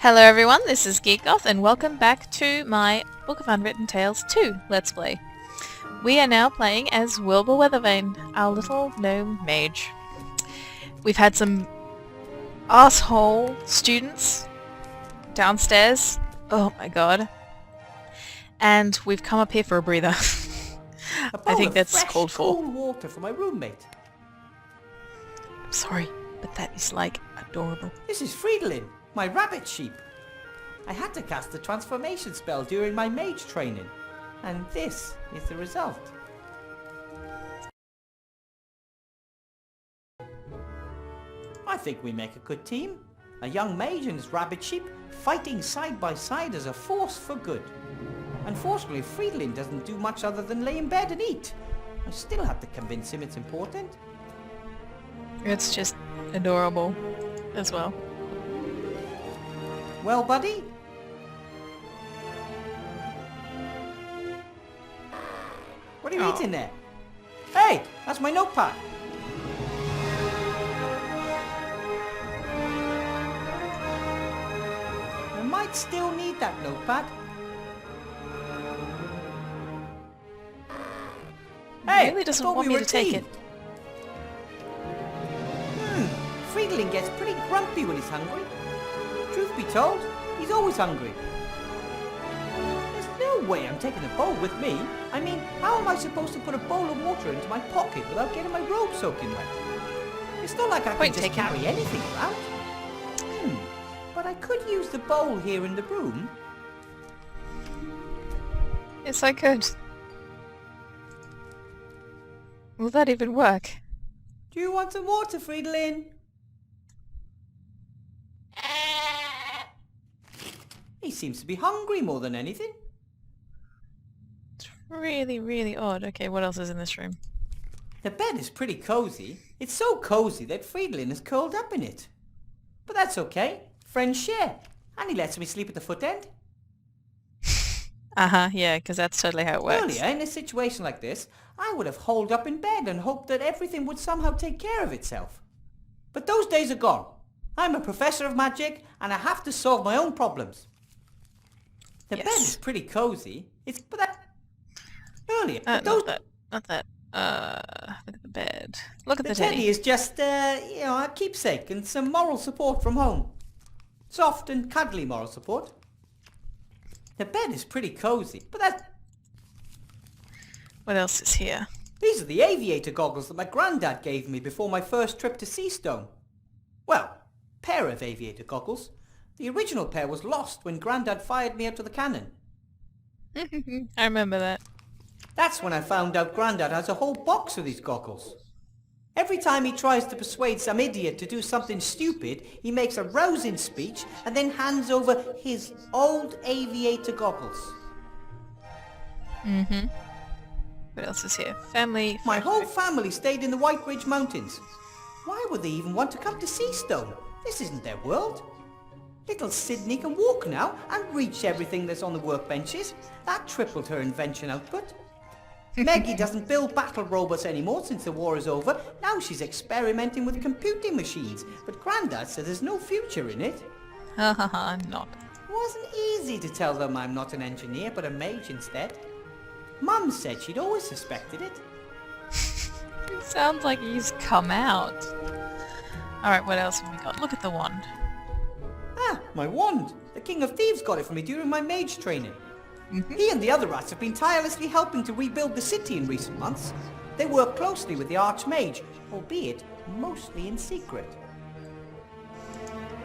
Hello everyone, this is GeekGoth and welcome back to my Book of Unwritten Tales 2 Let's Play. We are now playing as Wilbur Weathervane, our little gnome mage. We've had some asshole students downstairs, oh my god, and we've come up here for a breather. I think that's called for. Cool water for my roommate. I'm sorry, but that is like adorable. This is Friedlin, my rabbit sheep. I had to cast the transformation spell during my mage training, and this is the result. I think we make a good team. A young mage and his rabbit sheep fighting side by side as a force for good. Unfortunately, Friedlin doesn't do much other than lay in bed and eat. I still have to convince him it's important. It's just adorable as well. Well, buddy? What are you eating there? Hey, that's my notepad. I might still need that notepad. Hey, He really doesn't want me to take it. Friedlin gets pretty grumpy when he's hungry. Truth be told, he's always hungry. There's no way I'm taking a bowl with me. I mean, how am I supposed to put a bowl of water into my pocket without getting my robe soaking wet? It's not like I can just carry anything around. But I could use the bowl here in the room. Yes, I could. Will that even work? Do you want some water, Friedlin? He seems to be hungry more than anything. It's really, really odd. Okay, what else is in this room? The bed is pretty cozy. It's so cozy that Friedlin is curled up in it. But that's okay. Friends share. And he lets me sleep at the foot end. Uh-huh, yeah, because that's totally how it works. Earlier, in a situation like this, I would have holed up in bed and hoped that everything would somehow take care of itself. But those days are gone. I'm a professor of magic, and I have to solve my own problems. The bed is pretty cozy. It's but that earlier. Not that. Look at the bed. Look at the teddy. The teddy is just, a keepsake and some moral support from home. Soft and cuddly moral support. The bed is pretty cozy, but that... What else is here? These are the aviator goggles that my granddad gave me before my first trip to Seastone. Well, pair of aviator goggles. The original pair was lost when Grandad fired me out of the cannon. I remember that. That's when I found out Grandad has a whole box of these goggles. Every time he tries to persuade some idiot to do something stupid, he makes a rousing speech and then hands over his old aviator goggles. What else is here? Family. My whole family stayed in the White Ridge Mountains. Why would they even want to come to Seastone? This isn't their world. Little Sydney can walk now and reach everything that's on the workbenches. That tripled her invention output. Meggie doesn't build battle robots anymore since the war is over. Now she's experimenting with computing machines, but Grandad said there's no future in it. I'm not. It wasn't easy to tell them I'm not an engineer, but a mage instead. Mum said she'd always suspected it. It sounds like he's come out. Alright, what else have we got? Look at the wand. Ah, my wand. The King of Thieves got it for me during my mage training. He and the other rats have been tirelessly helping to rebuild the city in recent months. They work closely with the Archmage, albeit mostly in secret.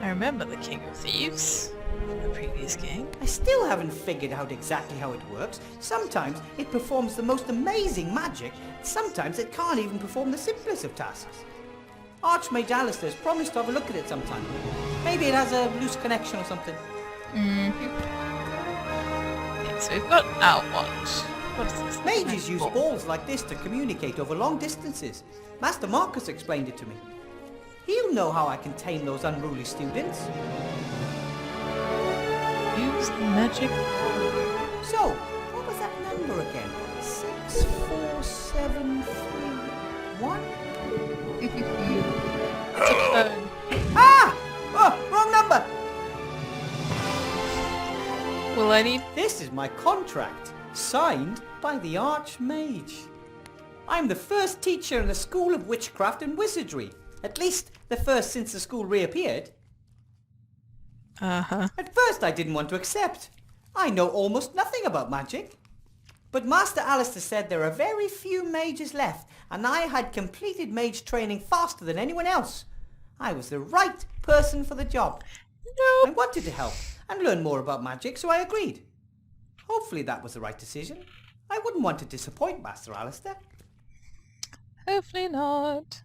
I remember the King of Thieves from the previous game. I still haven't figured out exactly how it works. Sometimes it performs the most amazing magic, sometimes it can't even perform the simplest of tasks. Archmage Alistair's promised to have a look at it sometime. Maybe it has a loose connection or something. Okay, so we've got our wand. What is this? Mages use balls like this to communicate over long distances. Master Marcus explained it to me. He'll know how I can tame those unruly students. Use the magic. So, what was that number again? 64731? It's a phone. Ah! Oh, wrong number! all I need. This is my contract, signed by the Archmage. I'm the first teacher in the School of Witchcraft and Wizardry. At least the first since the school reappeared. Uh-huh. At first I didn't want to accept. I know almost nothing about magic. But Master Alistair said there are very few mages left, and I had completed mage training faster than anyone else. I was the right person for the job. I Nope. wanted to help and learn more about magic, so I agreed. Hopefully that was the right decision. I wouldn't want to disappoint Master Alistair. Hopefully not.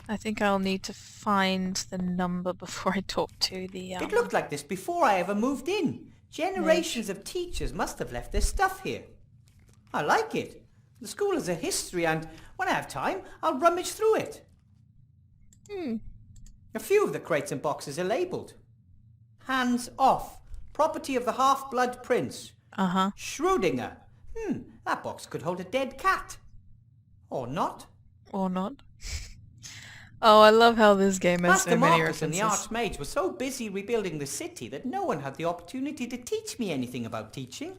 I think I'll need to find the number before I talk to the It looked like this before I ever moved in. Generations of teachers must have left their stuff here. I like it. The school has a history, and when I have time, I'll rummage through it. A few of the crates and boxes are labelled. Hands off. Property of the half-blood prince. Uh-huh. Schrödinger. That box could hold a dead cat. Or not. Or not. Oh, I love how this game has Master so many Marcus and references. the Archmage were so busy rebuilding the city that no one had the opportunity to teach me anything about teaching.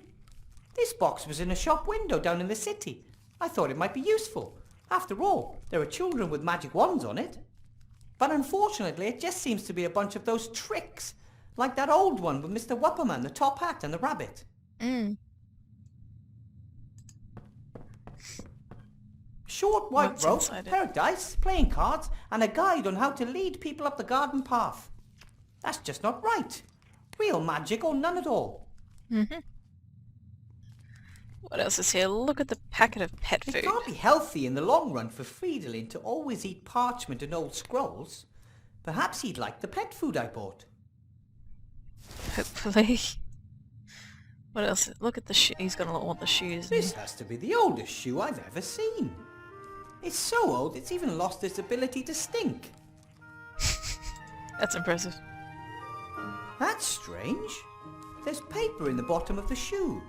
This box was in a shop window down in the city. I thought it might be useful. After all, there are children with magic wands on it. But unfortunately, it just seems to be a bunch of those tricks, like that old one with Mr. Wupperman, the top hat and the rabbit. Short white What's rope, inside it? pair of dice, playing cards, and a guide on how to lead people up the garden path. That's just not right. Real magic or none at all. What else is here? Look at the packet of pet It food. can't be healthy in the long run for Fridolin to always eat parchment and old scrolls. Perhaps he'd like the pet food I bought. Hopefully. What else? Look at the shoe. He's gonna want the shoes. This has to be the oldest shoe I've ever seen. It's so old it's even lost its ability to stink. That's impressive. That's strange. There's paper in the bottom of the shoe.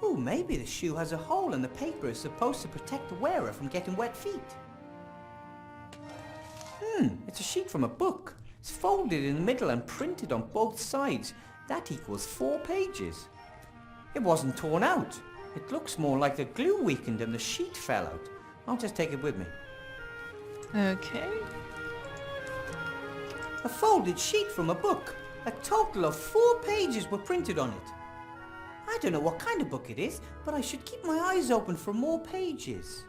Oh, maybe the shoe has a hole and the paper is supposed to protect the wearer from getting wet feet. It's a sheet from a book. It's folded in the middle and printed on both sides. That equals 4 pages. It wasn't torn out. It looks more like the glue weakened and the sheet fell out. I'll just take it with me. Okay. A folded sheet from a book. A total of 4 pages were printed on it. I don't know what kind of book it is, but I should keep my eyes open for more pages.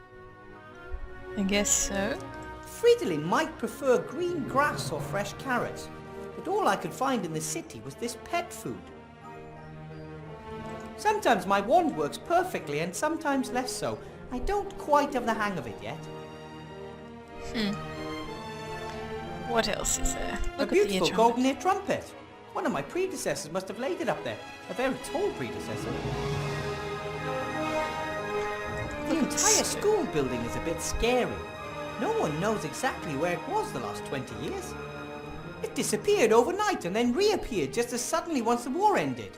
I guess so. Fridolin might prefer green grass or fresh carrots, but all I could find in the city was this pet food. Sometimes my wand works perfectly and sometimes less so. I don't quite have the hang of it yet. What else is there? A Look at beautiful the golden ear trumpet. One of my predecessors must have laid it up there. A very tall predecessor. The entire school building is a bit scary. No one knows exactly where it was the last 20 years. It disappeared overnight and then reappeared just as suddenly once the war ended.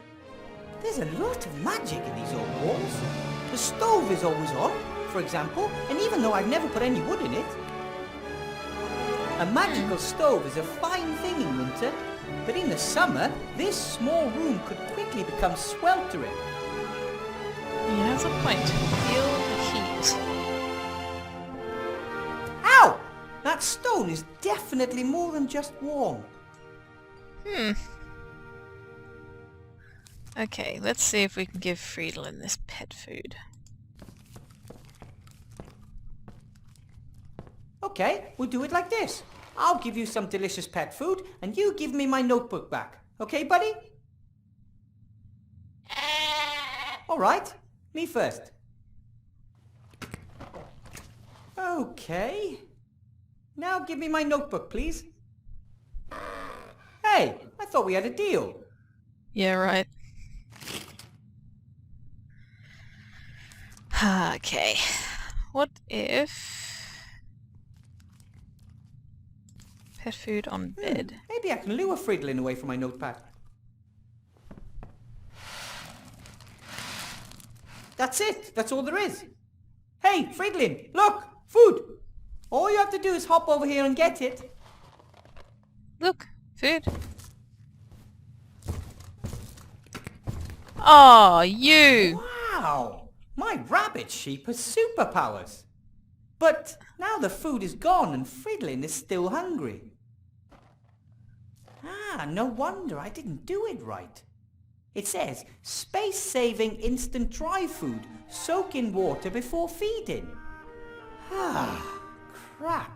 There's a lot of magic in these old walls. The stove is always on, for example, and even though I've never put any wood in it. A magical stove is a fine thing in winter, but in the summer, this small room could quickly become sweltering. He has a point. Feel the heat. Ow! That stone is definitely more than just warm. Okay, let's see if we can give Fridolin this pet food. Okay, we'll do it like this. I'll give you some delicious pet food, and you give me my notebook back. Okay, buddy? All right, me first. Okay. Now give me my notebook, please. Hey, I thought we had a deal. Yeah, right. Okay. What if... Pet food on bed. Maybe I can lure Fridolin away from my notepad. That's it. That's all there is. Hey, Fridolin, look! Food! All you have to do is hop over here and get it. Look, food. Oh, you! Wow! My rabbit sheep has superpowers. But now the food is gone and Fridlin is still hungry. Ah, no wonder I didn't do it right. It says, space-saving instant dry food. Soak in water before feeding. Ah, crap.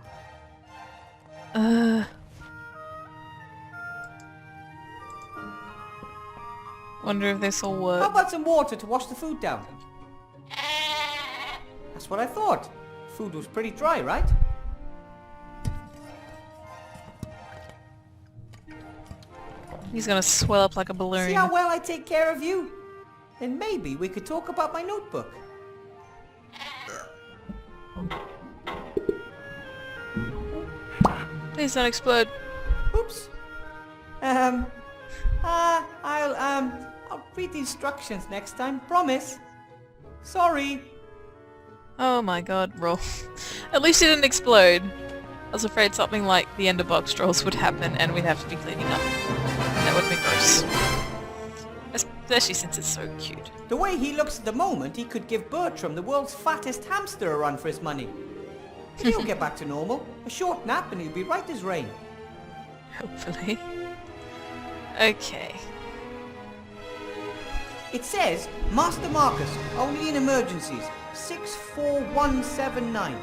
Wonder if this will How work. about some water to wash the food down? That's what I thought. Food was pretty dry, right? He's gonna swell up like a balloon. See how well I take care of you? Then maybe we could talk about my notebook. Please don't explode. Oops. I'll read the instructions next time, promise. Sorry. Oh my god, roll. At least it didn't explode. I was afraid something like the ender box trolls would happen and we'd have to be cleaning up. That would be gross. Especially since it's so cute. The way he looks at the moment, he could give Bertram, the world's fattest hamster, a run for his money. He'll get back to normal. A short nap and he'll be right as rain. Hopefully. Okay. It says, Master Marcus, only in emergencies, 64179.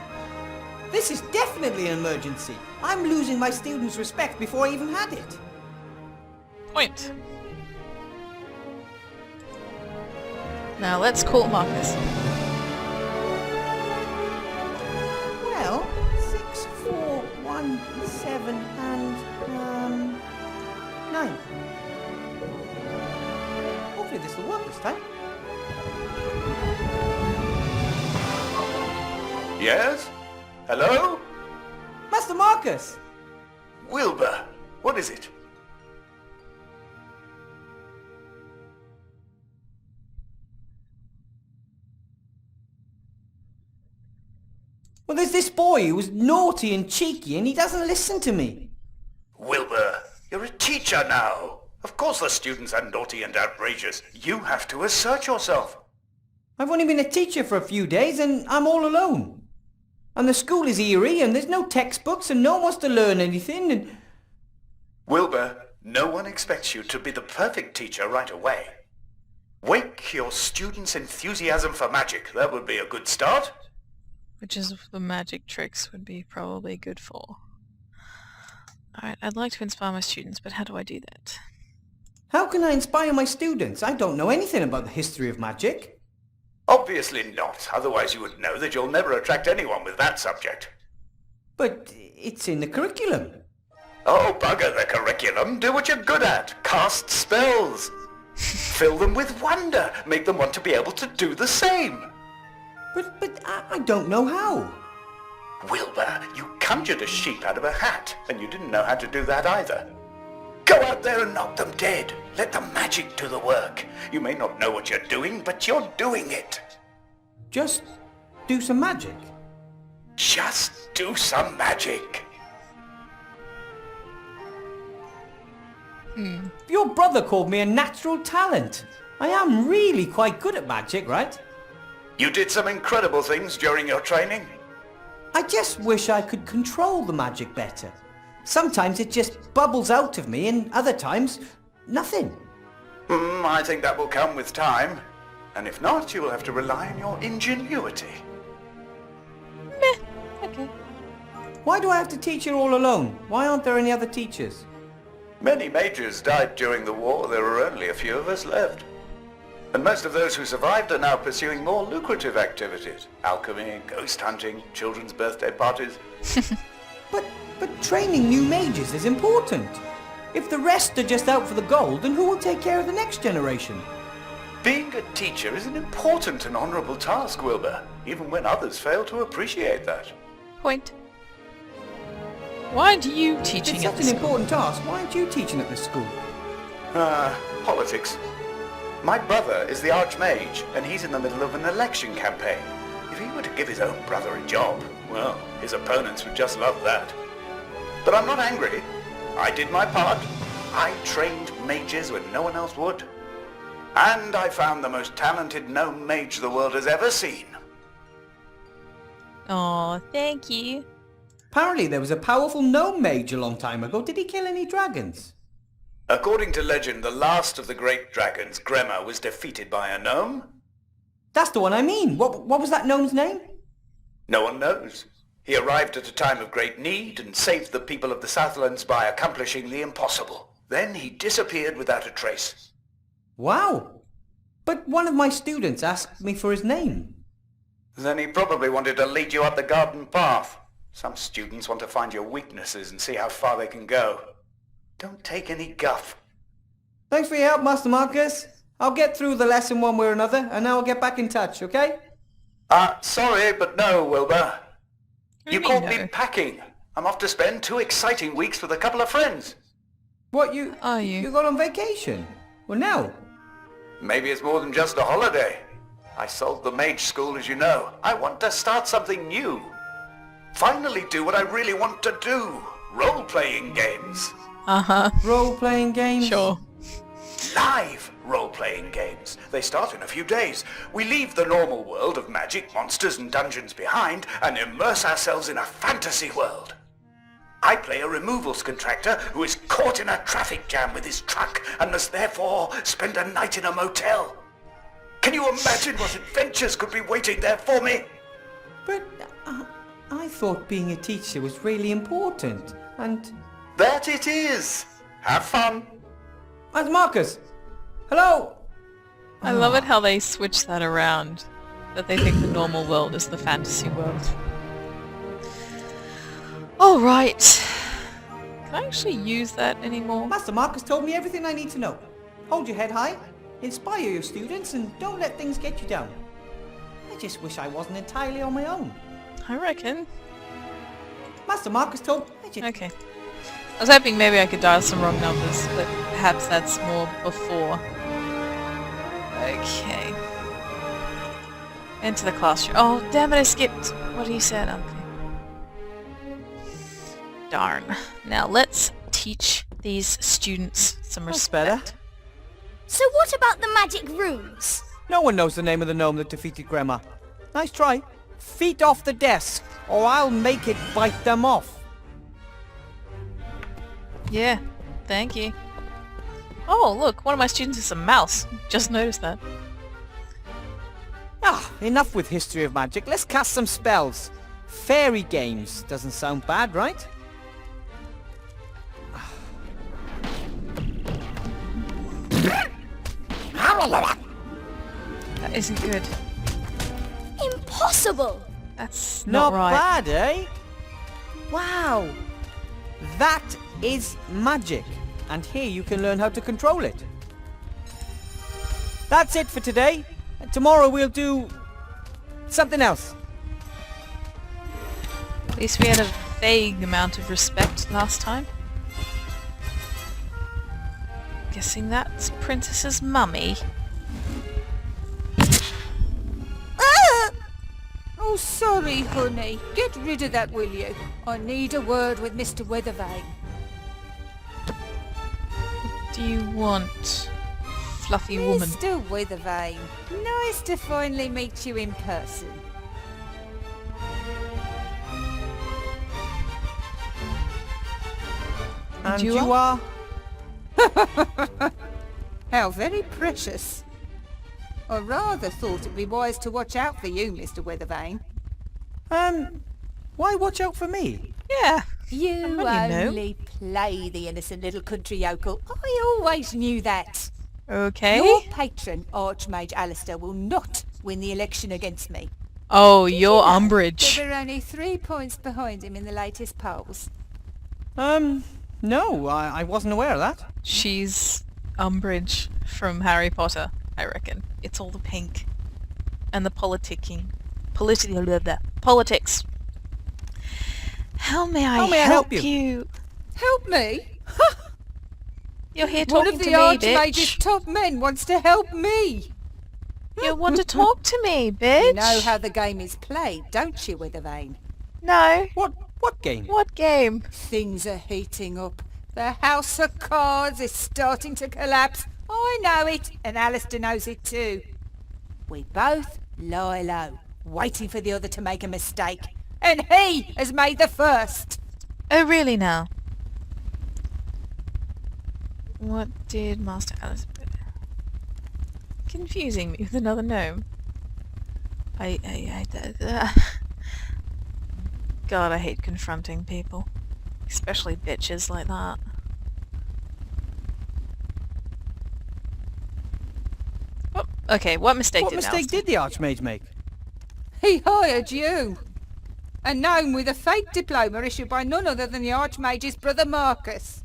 This is definitely an emergency. I'm losing my students' respect before I even had it. Point. Now let's call Marcus. Well, 64179 and 9. Hopefully this will work this time. Yes? Hello? Master Marcus! Wilbur, what is it? Well, there's this boy who was naughty and cheeky and he doesn't listen to me. Wilbur, you're a teacher now. Of course the students are naughty and outrageous. You have to assert yourself. I've only been a teacher for a few days and I'm all alone. And the school is eerie and there's no textbooks and no one wants to learn anything and... Wilbur, no one expects you to be the perfect teacher right away. Wake your students' enthusiasm for magic. That would be a good start. Which is the magic tricks would be probably good for. Alright, I'd like to inspire my students, but how do I do that? How can I inspire my students? I don't know anything about the history of magic. Obviously not, otherwise you would know that you'll never attract anyone with that subject. But it's in the curriculum. Oh, bugger the curriculum. Do what you're good at. Cast spells. Fill them with wonder. Make them want to be able to do the same. But I don't know how. Wilbur, you conjured a sheep out of a hat, and you didn't know how to do that either. Go out there and knock them dead. Let the magic do the work. You may not know what you're doing, but you're doing it. Just do some magic. Just do some magic. Your brother called me a natural talent. I am really quite good at magic, right? You did some incredible things during your training. I just wish I could control the magic better. Sometimes it just bubbles out of me and other times, nothing. I think that will come with time. And if not, you will have to rely on your ingenuity. Meh. Okay. Why do I have to teach it all alone? Why aren't there any other teachers? Many mages died during the war. There were only a few of us left. And most of those who survived are now pursuing more lucrative activities. Alchemy, ghost hunting, children's birthday parties. But training new mages is important. If the rest are just out for the gold, then who will take care of the next generation? Being a teacher is an important and honorable task, Wilbur, even when others fail to appreciate that. Point. Why are you teaching It's at such the an school? important task. Why aren't you teaching at this school? Politics. My brother is the Archmage, and he's in the middle of an election campaign. If he were to give his own brother a job, well, his opponents would just love that. But I'm not angry. I did my part. I trained mages when no one else would. And I found the most talented gnome mage the world has ever seen. Oh, thank you. Apparently there was a powerful gnome mage a long time ago. Did he kill any dragons? According to legend, the last of the great dragons, Gremma, was defeated by a gnome. That's the one I mean. What was that gnome's name? No one knows. He arrived at a time of great need and saved the people of the Southlands by accomplishing the impossible. Then he disappeared without a trace. Wow. But one of my students asked me for his name. Then he probably wanted to lead you up the garden path. Some students want to find your weaknesses and see how far they can go. Don't take any guff. Thanks for your help, Master Marcus. I'll get through the lesson one way or another, and now I'll get back in touch, okay? Sorry, but no, Wilbur. What do You mean caught no? me packing. I'm off to spend 2 exciting weeks with a couple of friends. What, you... Are you? You got on vacation? Well, now? Maybe it's more than just a holiday. I sold the mage school, as you know. I want to start something new. Finally do what I really want to do. Role-playing games. Uh-huh. Role-playing games? Sure. Live role-playing games. They start in a few days. We leave the normal world of magic, monsters and dungeons behind and immerse ourselves in a fantasy world. I play a removals contractor who is caught in a traffic jam with his truck and must therefore spend a night in a motel. Can you imagine what adventures could be waiting there for me? But I thought being a teacher was really important, and... That it is. Have fun. Master Marcus! Hello! I love it how they switch that around. That they think the normal world is the fantasy world. Alright. Can I actually use that anymore? Master Marcus told me everything I need to know. Hold your head high, inspire your students, and don't let things get you down. I just wish I wasn't entirely on my own. I reckon. Master Marcus told... Okay. I was hoping maybe I could dial some wrong numbers, but perhaps that's more before. Okay. Enter the classroom. Oh, damn it, I skipped what he said. Okay. Darn. Now let's teach these students some That's respect. better. So what about the magic rooms? No one knows the name of the gnome that defeated Grandma. Nice try. Feet off the desk, or I'll make it bite them off. Yeah, thank you. Oh, look, one of my students is a mouse. Just noticed that. Enough with history of magic. Let's cast some spells. Fairy games. Doesn't sound bad, right? That isn't good. Impossible! That's not right. bad, eh? Wow. That is magic. And here you can learn how to control it. That's it for today. Tomorrow we'll do... something else. At least we had a vague amount of respect last time. Guessing that's Princess's mummy. Oh, sorry, honey. Get rid of that, will you? I need a word with Mr. Weathervane. Do you want, fluffy woman? Mr. Weathervane, nice to finally meet you in person. And you you are? How very precious. I rather thought it'd be wise to watch out for you, Mr. Weathervane. Why watch out for me? Yeah. You Well, you know. only play the innocent little country yokel. I always knew that. Okay. Your patron, Archmage Alistair, will not win the election against me. Oh, Did you're you know Umbridge. that we're only 3 points behind him in the latest polls. No, I wasn't aware of that. She's Umbridge from Harry Potter, I reckon. It's all the pink. And the politicking. Politics. How may I help you? Help me? You're here One talking of the to me, Archmage's bitch. top men wants to help me. You want to talk to me, bitch? You know how the game is played, don't you, Withervane? No. What game? What game? Things are heating up. The House of Cards is starting to collapse. I know it, and Alistair knows it too. We both lie low, waiting for the other to make a mistake. And he has made the first. Oh, really now? What did Master Alice... Confusing me with another gnome. God, I hate confronting people. Especially bitches like that. Oh, okay, what mistake What mistake did the Archmage make? He hired you. A gnome with a fake diploma issued by none other than the Archmage's brother Marcus.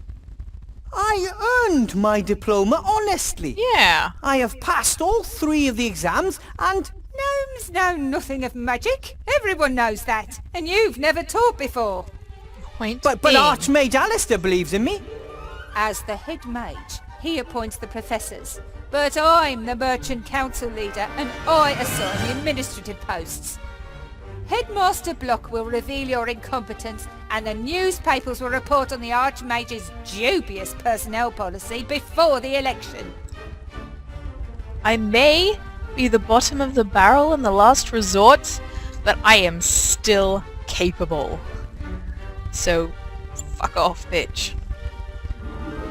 I earned my diploma honestly. Yeah. I have passed all 3 of the exams and... Gnomes know nothing of magic. Everyone knows that. And you've never taught before. Point But being. Archmage Alistair believes in me. As the head mage, he appoints the professors. But I'm the merchant council leader and I assign the administrative posts. Headmaster Block will reveal your incompetence and the newspapers will report on the Archmage's dubious personnel policy before the election. I may be the bottom of the barrel in the last resort, but I am still capable. So, fuck off, bitch.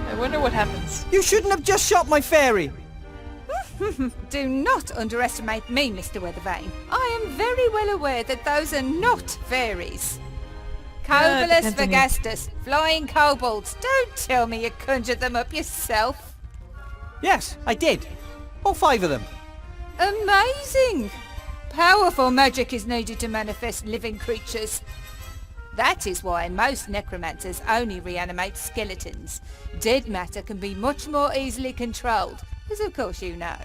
I wonder what happens. You shouldn't have just shot my fairy. Do not underestimate me, Mr. Weathervane. I am very well aware that those are not fairies. Cobolus depends on you. Vagastus, flying kobolds. Don't tell me you conjured them up yourself. Yes, I did. All 5 of them. Amazing! Powerful magic is needed to manifest living creatures. That is why most necromancers only reanimate skeletons. Dead matter can be much more easily controlled, as of course you know.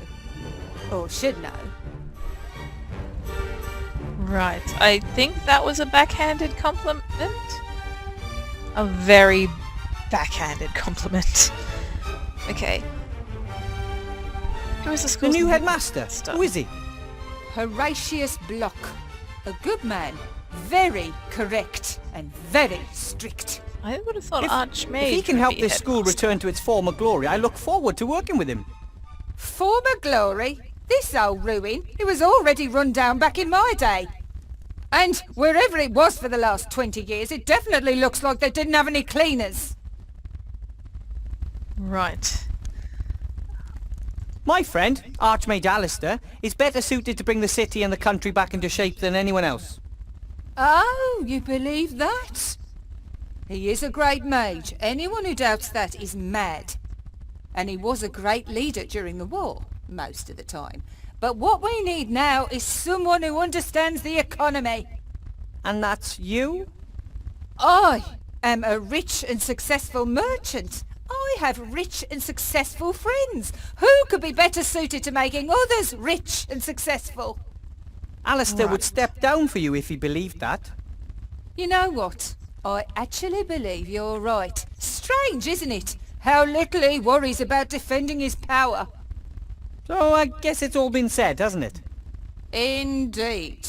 Or should know. Right, I think that was a backhanded compliment. A very backhanded compliment. Okay. Who is the The school's new headmaster. Who is he? Horatius Block. A good man. Very correct and very strict. I would have thought If Archmage he can would help be this school headmaster. return to its former glory, I look forward to working with him. Former glory? This old ruin? It was already run down back in my day. And wherever it was for the last 20 years, it definitely looks like they didn't have any cleaners. Right. My friend, Archmage Alistair, is better suited to bring the city and the country back into shape than anyone else. Oh, you believe that? He is a great mage. Anyone who doubts that is mad. And he was a great leader during the war, most of the time. But what we need now is someone who understands the economy. And that's you? I am a rich and successful merchant. I have rich and successful friends. Who could be better suited to making others rich and successful? Alistair would step down for you if he believed that. You know what? I actually believe you're right. Strange, isn't it? How little he worries about defending his power. So I guess it's all been said, hasn't it? Indeed.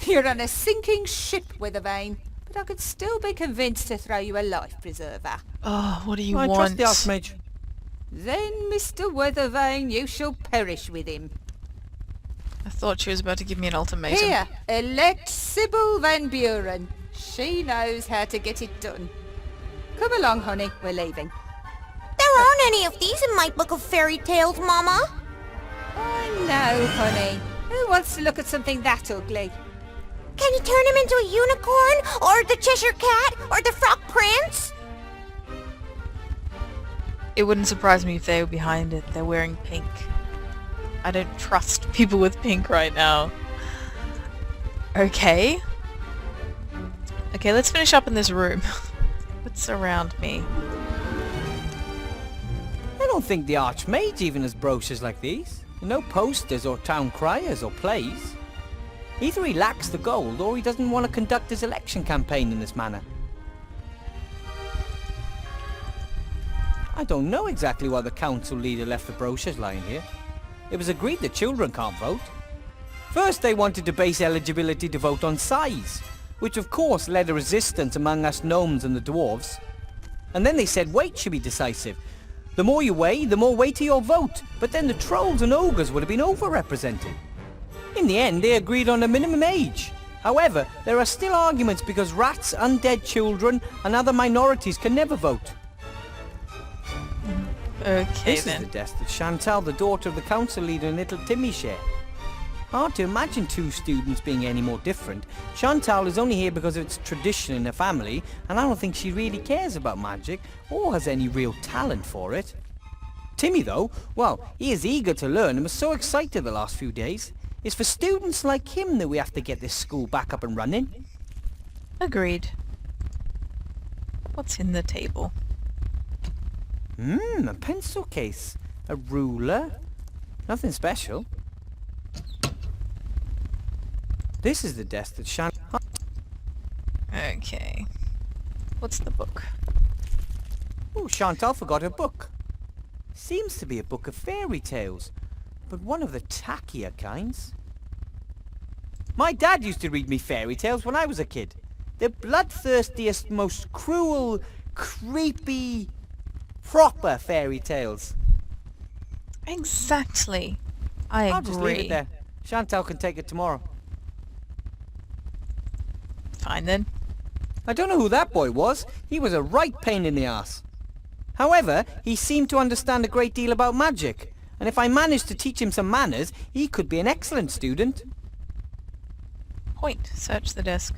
You're on a sinking ship, Weathervane, but I could still be convinced to throw you a life preserver. Oh, what do you I want? trust the Archmage. Then, Mr. Weathervane, you shall perish with him. I thought she was about to give me an ultimatum. Here, elect Sybil Van Buren. She knows how to get it done. Come along, honey, we're leaving. There aren't any of these in my book of fairy tales, Mama. I know, honey. Who wants to look at something that ugly? Can you turn him into a unicorn? Or the Cheshire Cat? Or the Frog Prince? It wouldn't surprise me if they were behind it. They're wearing pink. I don't trust people with pink right now. Okay. Okay, let's finish up in this room. What's around me? I don't think the Archmage even has brochures like these. No posters or town criers or plays. Either he lacks the gold or he doesn't want to conduct his election campaign in this manner. I don't know exactly why the council leader left the brochures lying here. It was agreed that children can't vote. First they wanted to base eligibility to vote on size, which of course led to resistance among us gnomes and the dwarves. And then they said weight should be decisive, The more you weigh, the more weighty your vote. But then the trolls and ogres would have been overrepresented. In the end, they agreed on a minimum age. However, there are still arguments because rats, undead children, and other minorities can never vote. Okay This then. is the desk that Chantal, the daughter of the council leader, and little Timmy share. Hard to imagine two students being any more different. Chantal is only here because of its tradition in her family, and I don't think she really cares about magic or has any real talent for it. Timmy, though, well, he is eager to learn and was so excited the last few days. It's for students like him that we have to get this school back up and running. Agreed. What's in the table? A pencil case, a ruler, nothing special. This is the desk that Chantal... Okay. What's the book? Oh, Chantal forgot her book. Seems to be a book of fairy tales, but one of the tackier kinds. My dad used to read me fairy tales when I was a kid. The bloodthirstiest, most cruel, creepy, proper fairy tales. Exactly. I agree. I'll just leave it there. Chantal can take it tomorrow. Fine then. I don't know who that boy was. He was a right pain in the ass. However, he seemed to understand a great deal about magic, and if I managed to teach him some manners, he could be an excellent student. Point. Search the desk.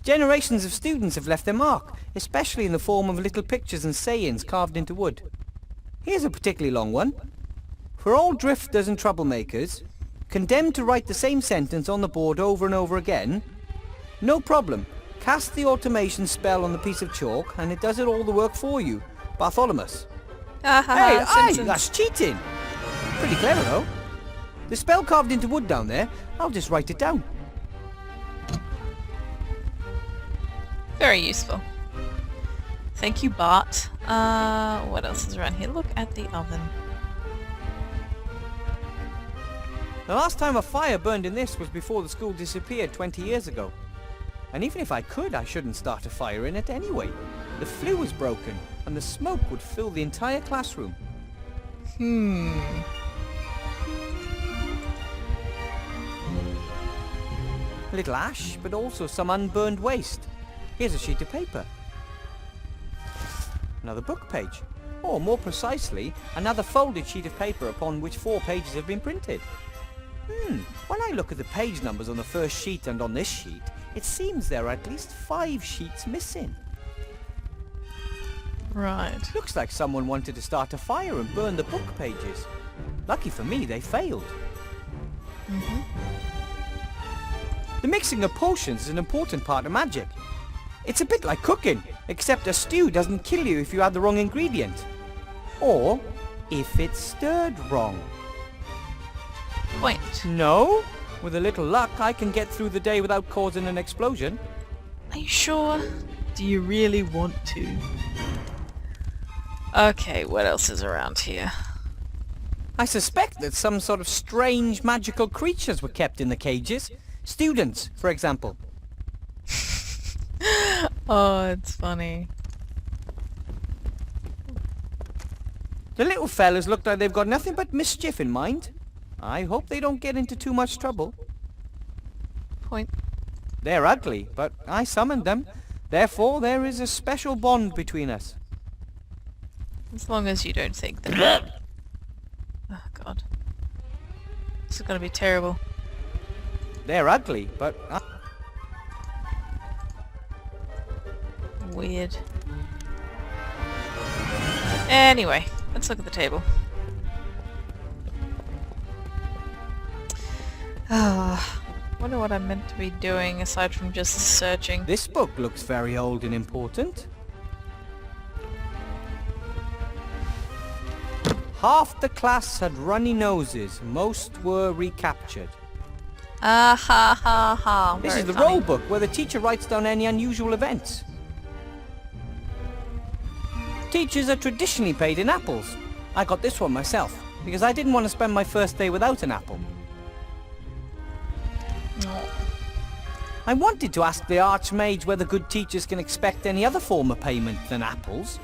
Generations of students have left their mark, especially in the form of little pictures and sayings carved into wood. Here's a particularly long one. For all drifters and troublemakers, condemned to write the same sentence on the board over and over again, no problem. Cast the automation spell on the piece of chalk and it does it all the work for you. Bartholomew. Hey, that's cheating! Pretty clever though. The spell carved into wood down there, I'll just write it down. Very useful. Thank you, Bart. What else is around here? Look at the oven. The last time a fire burned in this was before the school disappeared 20 years ago. And even if I could, I shouldn't start a fire in it anyway. The flue was broken, and the smoke would fill the entire classroom. A little ash, but also some unburned waste. Here's a sheet of paper. Another book page. Or, more precisely, another folded sheet of paper upon which 4 pages have been printed. When I look at the page numbers on the first sheet and on this sheet, it seems there are at least 5 sheets missing. Right. Looks like someone wanted to start a fire and burn the book pages. Lucky for me, they failed. The mixing of potions is an important part of magic. It's a bit like cooking, except a stew doesn't kill you if you add the wrong ingredient. Or if it's stirred wrong. Point. No? With a little luck, I can get through the day without causing an explosion. Are you sure? Do you really want to? Okay, what else is around here? I suspect that some sort of strange magical creatures were kept in the cages. Students, for example. Oh, it's funny. The little fellas look like they've got nothing but mischief in mind. I hope they don't get into too much trouble. Point. They're ugly, but I summoned them. Therefore, there is a special bond between us. As long as you don't think that... Oh, God. This is gonna be terrible. They're ugly, but... Weird. Anyway, let's look at the table. Wonder what I'm meant to be doing aside from just searching. This book looks very old and important. Half the class had runny noses. Most were recaptured. Ah ha ha ha. This Very is the funny. roll book where the teacher writes down any unusual events. Teachers are traditionally paid in apples. I got this one myself because I didn't want to spend my first day without an apple. Oh. I wanted to ask the Archmage whether good teachers can expect any other form of payment than apples.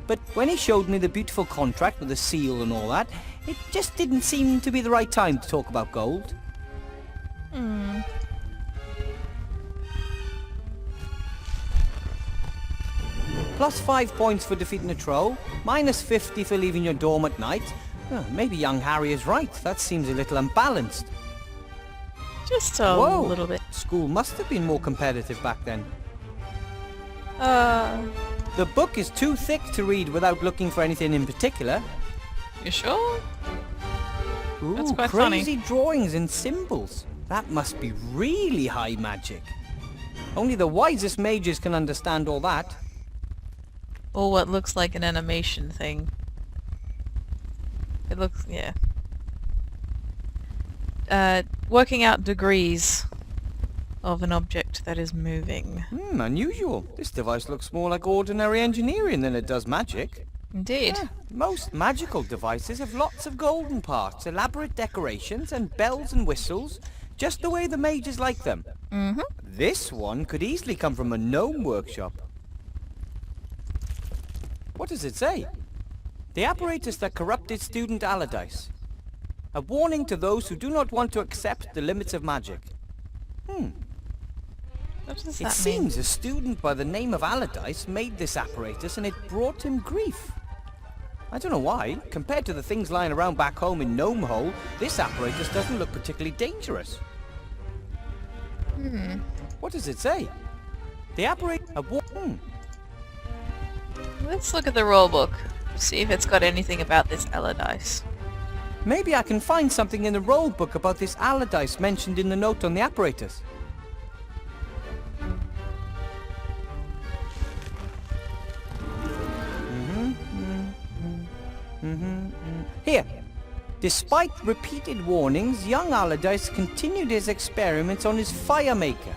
But when he showed me the beautiful contract with the seal and all that, it just didn't seem to be the right time to talk about gold. Plus 5 points for defeating a troll, minus 50 for leaving your dorm at night. Maybe young Harry is right. That seems a little unbalanced. Just a Whoa. little bit. School must have been more competitive back then. The book is too thick to read without looking for anything in particular. You sure? Ooh, That's quite crazy funny. drawings and symbols. That must be really high magic. Only the wisest mages can understand all that. Or what looks like an animation thing. It looks, yeah. Working out degrees of an object that is moving. Unusual. This device looks more like ordinary engineering than it does magic. Indeed. Yeah, most magical devices have lots of golden parts, elaborate decorations, and bells and whistles, just the way the mages like them. This one could easily come from a gnome workshop. What does it say? The apparatus that corrupted student Allardyce. A warning to those who do not want to accept the limits of magic. What does It that seems a student by the name of Allardyce made this apparatus and it brought him grief. I don't know why. Compared to the things lying around back home in Gnome Hole, this apparatus doesn't look particularly dangerous. What does it say? The apparatus... Let's look at the rulebook. See if it's got anything about this Allardyce. Maybe I can find something in the roll book about this Allardyce mentioned in the note on the apparatus. Here. Despite repeated warnings, young Allardyce continued his experiments on his fire maker.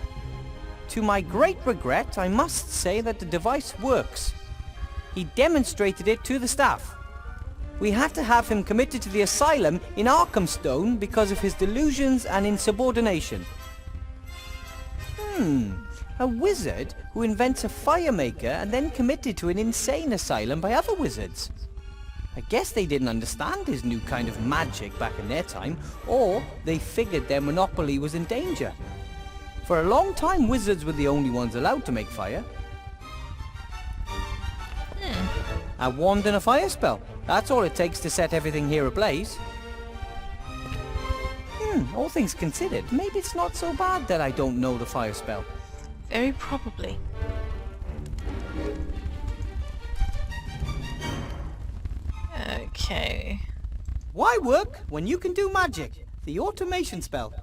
To my great regret, I must say that the device works. He demonstrated it to the staff. We had to have him committed to the asylum in Arkhamstone because of his delusions and insubordination. A wizard who invents a fire maker and then committed to an insane asylum by other wizards. I guess they didn't understand his new kind of magic back in their time, or they figured their monopoly was in danger. For a long time, wizards were the only ones allowed to make fire. A wand and a fire spell. That's all it takes to set everything here ablaze. All things considered, maybe it's not so bad that I don't know the fire spell. Very probably. Okay. Why work when you can do magic? The automation spell.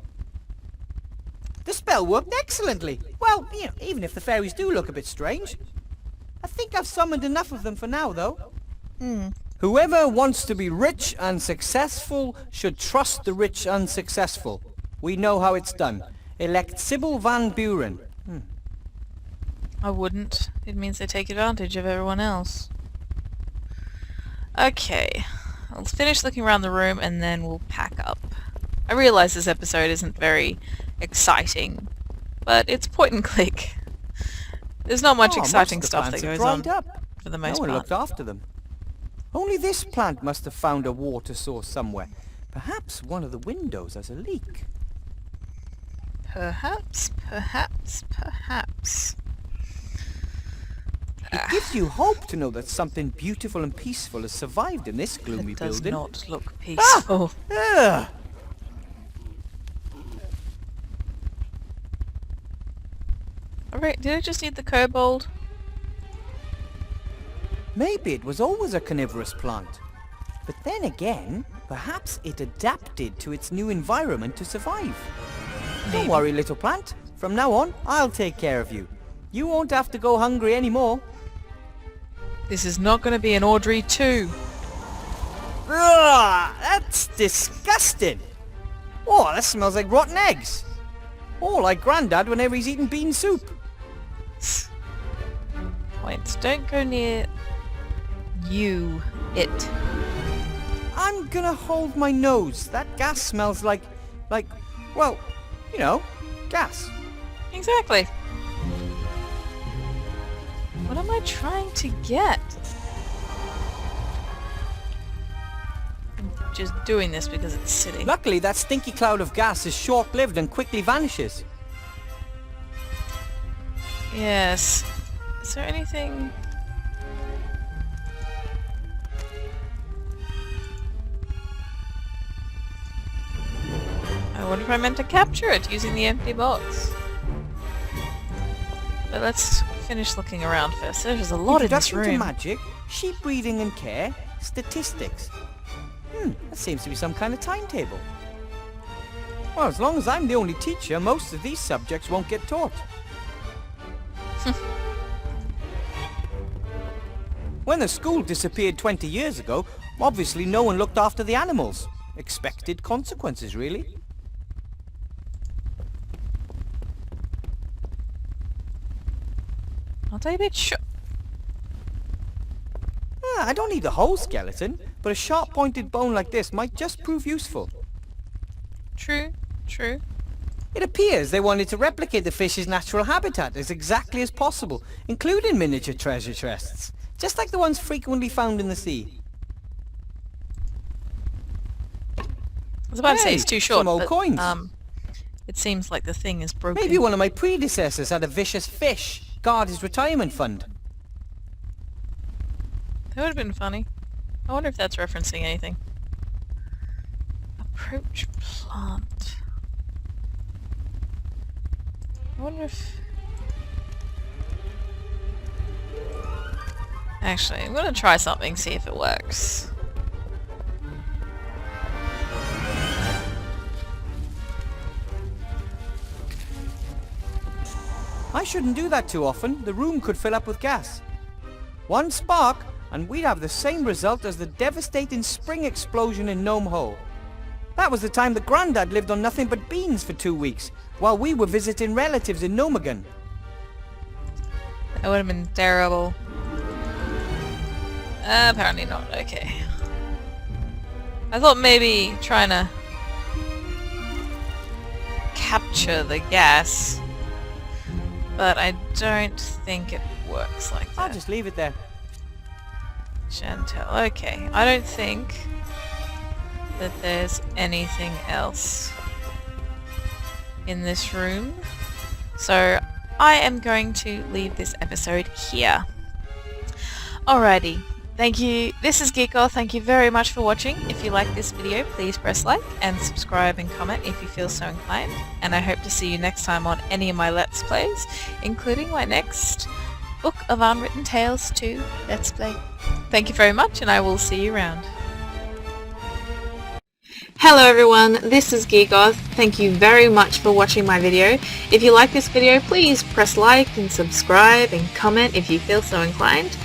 The spell worked excellently. Well, you know, even if the fairies do look a bit strange. I think I've summoned enough of them for now, though. Whoever wants to be rich and successful should trust the rich and successful. We know how it's done. Elect Sybil Van Buren. I wouldn't. It means they take advantage of everyone else. Okay. I'll finish looking around the room and then we'll pack up. I realise this episode isn't very exciting, but it's point and click. There's not much exciting stuff that goes on for the most part. No one part. looked after them. Only this plant must have found a water source somewhere. Perhaps one of the windows has a leak. Perhaps. It gives you hope to know that something beautiful and peaceful has survived in this gloomy It does building. not look peaceful. Ugh. Alright, did I just need the kobold? Maybe it was always a carnivorous plant. But then again, perhaps it adapted to its new environment to survive. Don't worry, little plant. From now on, I'll take care of you. You won't have to go hungry anymore. This is not going to be an Audrey 2. Ugh, that's disgusting. Oh, that smells like rotten eggs. Oh, like Grandad whenever he's eating bean soup. Points. Don't go near it. I'm gonna hold my nose. That gas smells like, well, you know, gas. Exactly. What am I trying to get? I'm just doing this because it's silly. Luckily, that stinky cloud of gas is short-lived and quickly vanishes. Yes. Is there anything... I wonder if I meant to capture it using the empty box. But let's finish looking around first. There's a lot in this Introduction to room. magic, sheep breeding and care, statistics. That seems to be some kind of timetable. Well, as long as I'm the only teacher, most of these subjects won't get taught. When the school disappeared 20 years ago, obviously no one looked after the animals. Expected consequences, really. Aren't I a bit sure? I don't need the whole skeleton, but a sharp-pointed bone like this might just prove useful. True, true. It appears they wanted to replicate the fish's natural habitat as exactly as possible, including miniature treasure chests, just like the ones frequently found in the sea. I was about to say it's too short, some old but, coins. it seems like the thing is broken. Maybe one of my predecessors had a vicious fish guard his retirement fund. That would have been funny. I wonder if that's referencing anything. Approach plant. I wonder if... Actually, I'm gonna try something, see if it works. I shouldn't do that too often. The room could fill up with gas. One spark, and we'd have the same result as the devastating spring explosion in Gnome Hole. That was the time that Grandad lived on nothing but beans for 2 weeks, while we were visiting relatives in Gnomegan. That would have been terrible. Apparently not. Okay. I thought maybe trying to capture the gas, but I don't think it works like that. I'll just leave it there. Chantel. Okay. I don't think that there's anything else in this room, so I am going to leave this episode here. Alrighty. Thank you. This is GeekGoth. Thank you very much for watching. If you like this video, please press like and subscribe and comment if you feel so inclined. And I hope to see you next time on any of my Let's Plays, including my next Book of Unwritten Tales 2 Let's Play. Thank you very much, and I will see you around. Hello everyone, this is GeekGoth. Thank you very much for watching my video. If you like this video, please press like and subscribe and comment if you feel so inclined.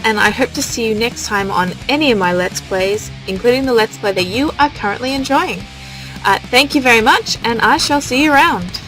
And I hope to see you next time on any of my Let's Plays, including the Let's Play that you are currently enjoying. Thank you very much, and I shall see you around.